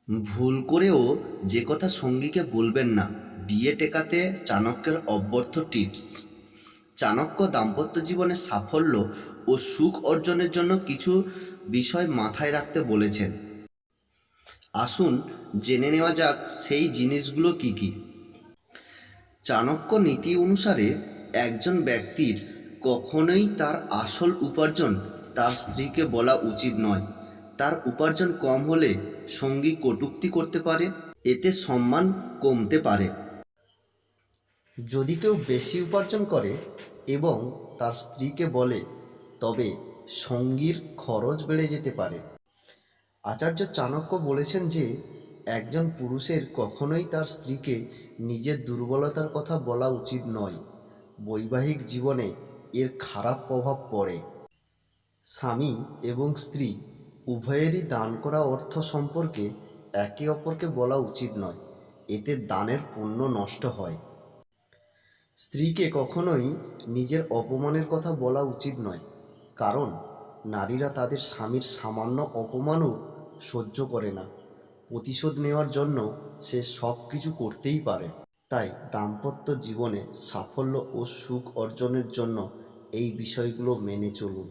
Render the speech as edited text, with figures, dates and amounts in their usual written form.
ভুল করেও যে কথা সঙ্গীকে বলবেন না, বিয়ে টেকাতে চাণক্যের অব্যর্থ টিপস। চাণক্য দাম্পত্য জীবনে সাফল্য ও সুখ অর্জনের জন্য কিছু বিষয় মাথায় রাখতে বলেছেন। আসুন জেনে নেওয়া যাক সেই জিনিসগুলো কি কি। চাণক্য নীতি অনুসারে একজন ব্যক্তির কখনোই তার আসল উপার্জন তার স্ত্রীকে বলা উচিত নয়। তার উপার্জন কম হলে সঙ্গী কটূক্তি করতে পারে, এতে সম্মান কমতে পারে। যদি কেউ বেশি উপার্জন করে এবং তার স্ত্রীকে বলে, তবে সঙ্গীর খরচ বেড়ে যেতে পারে। আচার্য চাণক্য বলেছেন যে একজন পুরুষের কখনোই তার স্ত্রীকে নিজের দুর্বলতার কথা বলা উচিত নয়। বৈবাহিক জীবনে এর খারাপ প্রভাব পড়ে। স্বামী এবং স্ত্রী উভয়েরই দান করা অর্থ সম্পর্কে একে অপরকে বলা উচিত নয়, এতে দানের পুণ্য নষ্ট হয়। স্ত্রীকে কখনোই নিজের অপমানের কথা বলা উচিত নয়, কারণ নারীরা তাদের স্বামীর সামান্য অপমানও সহ্য করে না। প্রতিশোধ নেওয়ার জন্য সে সব কিছু করতেই পারে। তাই দাম্পত্য জীবনে সাফল্য ও সুখ অর্জনের জন্য এই বিষয়গুলো মেনে চলুন।